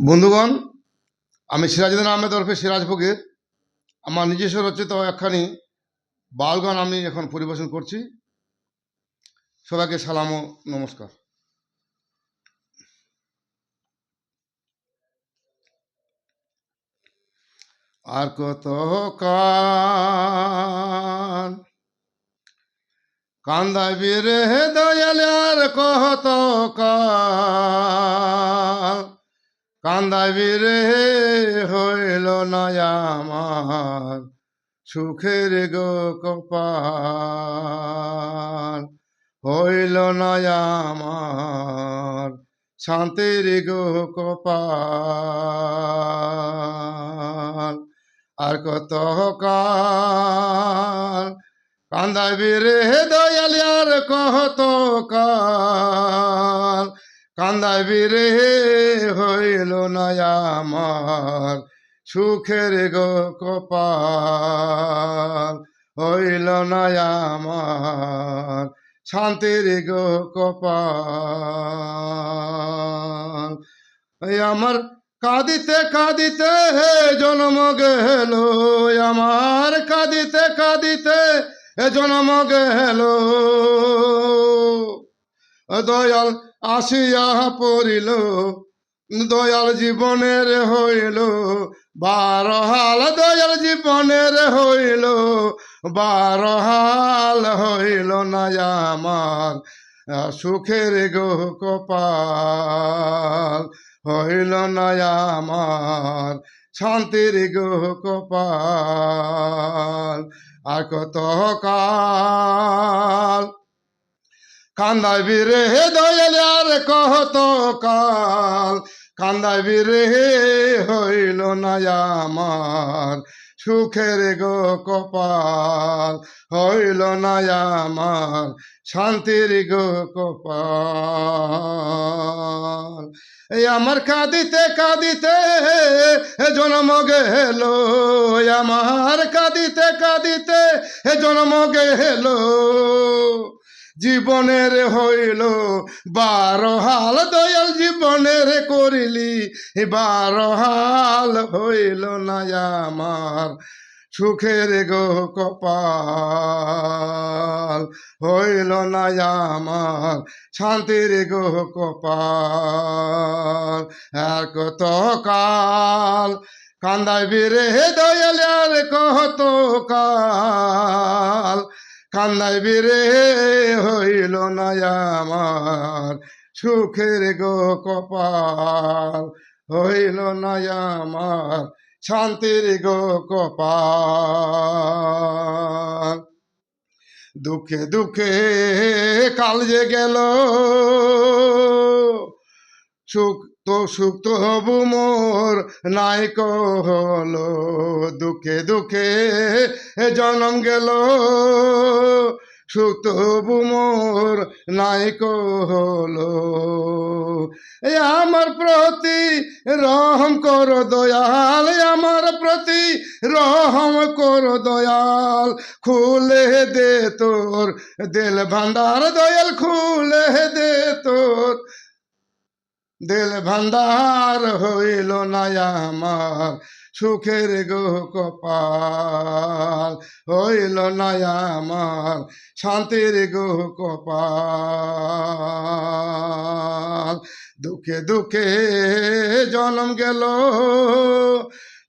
বন্ধুগণ, আমি সিরাজউদ্দিন আহমেদ ওরফে সিরাজ ফকির আমার নিজস্ব রচিত একখানি বাউল গান আমি এখন পরিবেশন করছি। সবাইকে সালাম ও নমস্কার। আর কত কাল কান্দাবি রে দয়াল, আর কত কাল কান্দাবি রে, হইল না আমার সুখের গো কপাল, হইল না আমার শান্তির গো কপাল। আর কত কাল কান্দাবি রে দয়াল, আর কত কাল কান্দাবি রে, হইল না আমার সুখের গো কপাল, হইল না আমার শান্তির গো কপাল। আমার কাঁদিতে কাঁদিতে জন্ম গেল, আমার কাঁদিতে কাঁদিতে জন্ম গেল, দয়াল আসিয়া পড়িল, দয়াল জীবনের হইল বারহাল, দয়াল জীবনের হইল বারহাল, হইল না আমার সুখের গো কপাল, হইল না আমার শান্তির গো কপাল। আর কত কাল কান্দাবি রে দয়াল, আর কত কাল কান্দাবি রে, হইল না আমার সুখের গো কপাল, হইল না আমার শান্তির গো কপাল। এই আমার কাঁদিতে কাঁদিতে জন্ম গেল, আমার কাঁদিতে কাঁদিতে জন্ম গেল, জীবনের হইল বারহাল, দয়াল জীবনের করিলি বারহাল, হইল না আমার সুখের গো কপাল, হইল না আমার শান্তির গো কপাল। আর কত কাল কান্দাবি রে দয়াল, আর কত কাল কান্দাবি রে, হইল না আমার সুখের গো কপাল, হইল না আমার শান্তির গো কপাল। দুঃখে দুঃখে কাল যে গেল, সুখ তো সুখ তো হবু মোর নাই হলো, দুঃখে দুঃখে জন্ম গেল, সুখ তো হবু মোর নাই হলো। আমার প্রতি রহম করো দয়াল, আমার প্রতি রহম করো দয়াল, খুলে দে তোর দিল ভান্ডার, দয়াল খুলে দে তোর দিল ভান্ডার, হইল না আমার সুখের গো কপাল, হইল না আমার শান্তির গো কপাল। দুঃখে দুঃখে জন্ম গেল,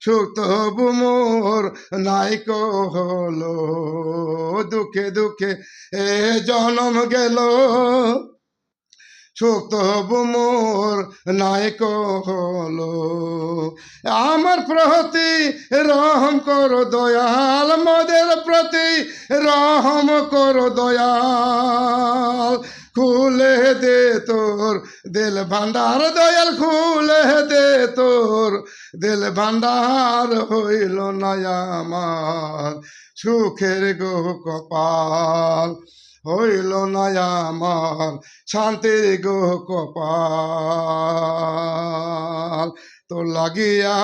সুখ তবু মোর নাইকো হলো, দুঃখে দুঃখে জন্ম গেল, সুখ তবু মোর নাইক হলো। আমার প্রতি রহম করো দয়াল, মোদের প্রতি রহম করো দয়াল, খুলে দে তোর দিল ভান্ডার, দয়াল খুলে দে তোর দিল ভান্ডার, হইল না আমার সুখের গো কপাল, হইল না আমার শান্তির গো কপাল। তোর লাগিয়া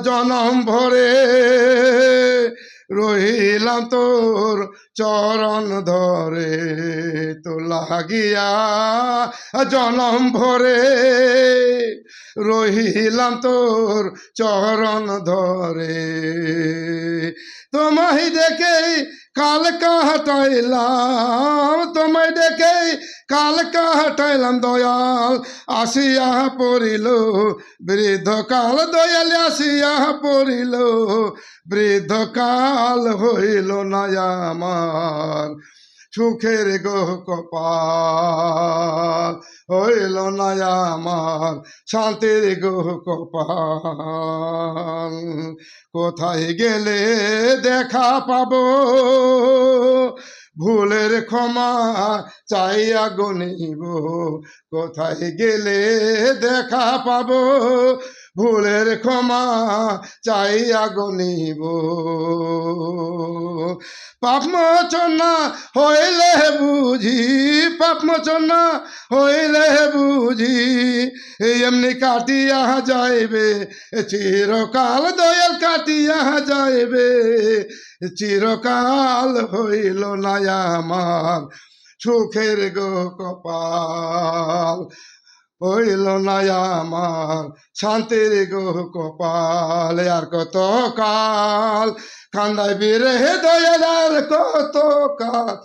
জনম ভরে রহিলাম তোর চরণ ধরে, তো লাগিয়া জনম ভরে রহিলাম তোর চরণ ধরে। তোমায় দেখে কাল কাটাইলাম, তোমায় দেখে কাল কাটাইলাম দয়াল আসিয়া পড়িল বৃদ্ধকাল, দয়াল আসিয়া পড়িল বৃদ্ধকাল, হইল না আমার সুখের গো কপাল, হইল না আমার শান্তির গো কপাল। কোথায় গেলে দেখা পাবো ভুলের ক্ষমা চাইয়া গনিব, কোথায় গেলে দেখা পাবো ভুলের ক্ষমা চাইয়া গনিব। পাপ মোচনা হইলে বুঝি, পাপ মোচনা হইলে বুঝি এমনি কাটিয়া যাইবে চিরকাল, দয়াল কাটিয়া যাইবে চিরকাল, হইল না আমার সুখের গো কপাল, হইল না আমার শান্তির গো কপাল। আর কত কাল কান্দাইবি রে দয়াল, আর কত কাল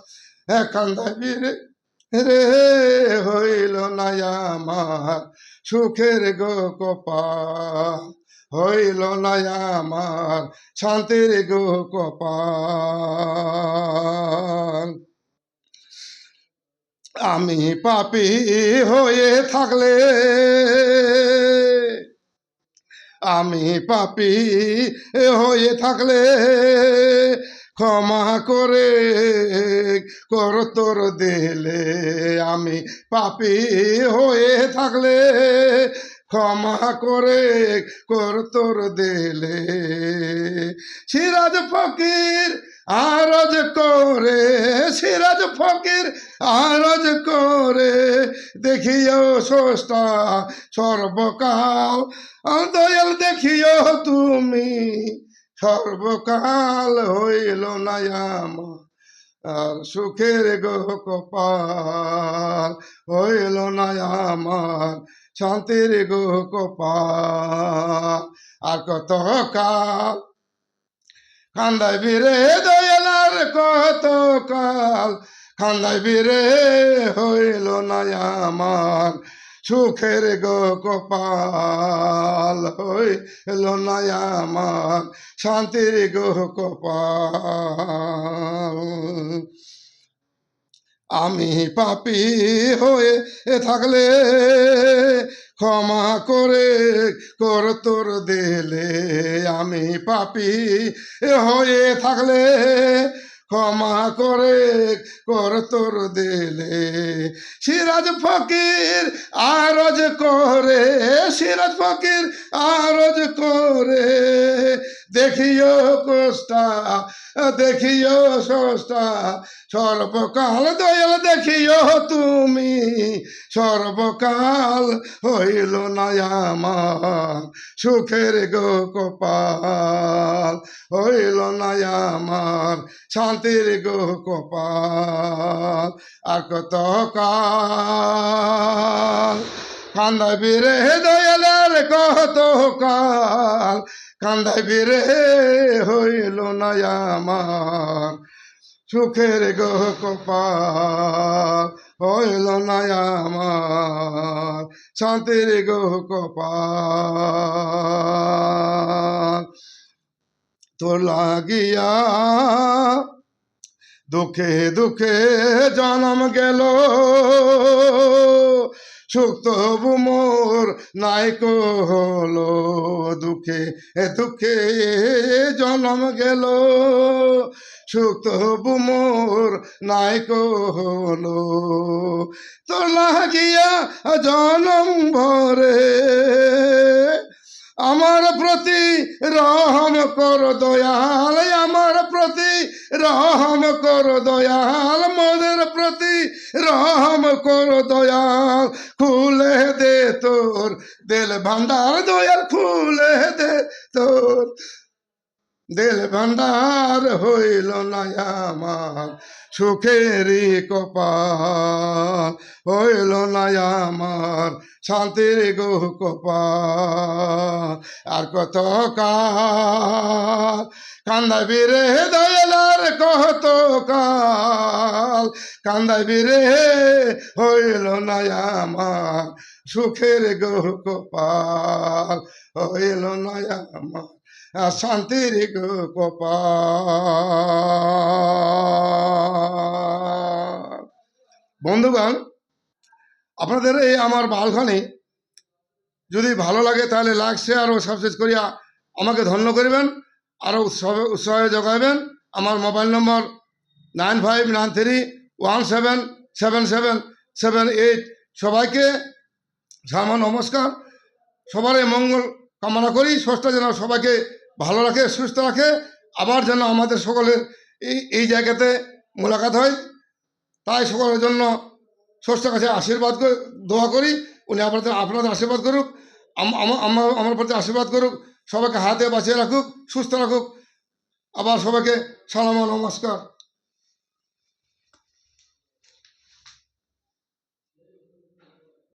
কান্দাইবি রে, হইল না আমার সুখের গো কপাল, হইল না আমার শান্তির গো কপাল। আমি পাপী হয়ে থাকলে, আমি পাপী হয়ে থাকলে ক্ষমা করে কর তোর দিলে, আমি পাপী হয়ে থাকলে ক্ষমা করে কর তোর দিলে। সিরাজ ফকির আরজ করে, সিরাজ ফকির আরজ করে দেখিও স্রষ্টা সর্বকাল, দয়াল দেখিও তুমি সর্বকাল, হইল না আমার আর সুখের গো কপাল, হইল না আমার শান্তির গো কপাল। আর কত কাল কান্দাইবি রে দয়াল, আর কত কাল কান্দাইবি রে, হইল না আমার সুখের গো কপাল, হইল না আমার শান্তির গো কপাল। আমি পাপী হয়ে থাকলে ক্ষমা করে কর তোর দিলে, আমি পাপী হয়ে থাকলে ক্ষমা করে কর তোর দিলে। সিরাজ ফকির আরজ করে, সিরাজ ফকির আরজ করে দেখিও কষ্টা, দেখিও স্রষ্টা সর্বকাল, দয়াল দেখিও তুমি সর্বকাল, হইল না আমার সুখের গো কপাল, হইল না আমার শান্তির গো কপাল। আর কত কাল কান্দাইবি রে দয়াল, আর কত কাল কান্দাইবি রে, হইল না আমার সুখের গো কপাল, হইল না আমার শান্তির গো কপাল। তোর লাগিয়া দুঃখে দুঃখে জনম গেল, সুখ তবু মোর নাইকো হলো, দুঃখে দুঃখে জনম গেল, সুখ তবু মোর নাইকো হলো। তোর লাগিয়া জনম ভরে আমার প্রতি রহম কর দয়াল, আমার প্রতি রহম কর দয়াল, মোদের প্রতি রহম কর দয়াল, খুলে দে তোর দিল ভান্ডার দয়াল, খুলে দে তোর দিল ভান্ডার হইল না আমার, সুখেরই কপাল হইল না আমার, শান্তির গো কপাল। আর কত কাল কান্দাবি রে দয়ালার, কত কাল কান্দাবি রে, হইল না আমার, সুখের গো কপাল হইল না আমার, শান্তির গো কপাল। বন্ধুগণ, আপনাদের এই আমার বালখানি যদি ভালো লাগে তাহলে লাইক শেয়ার ও সাবস্ক্রাইব করিয়া আমাকে ধন্য করিবেন, আরও উৎসাহ যোগাইবেন। আমার মোবাইল নম্বর 9593177778। সবাইকে সামা নমস্কার। সবারই মঙ্গল কামনা করি। স্রষ্টা যেন সবাইকে ভালো রাখে, সুস্থ রাখে। আবার যেন আমাদের সকলের এই জায়গাতে মোলাকাত হয়, তাই সকলের জন্য স্রষ্টার কাছে আশীর্বাদ দোয়া করি। উনি আপনাদের আশীর্বাদ করুক, আমার প্রতি আশীর্বাদ করুক, সবাইকে হাতে বাঁচিয়ে রাখুক, সুস্থ রাখুক। আবার সবাইকে সালাম নমস্কার।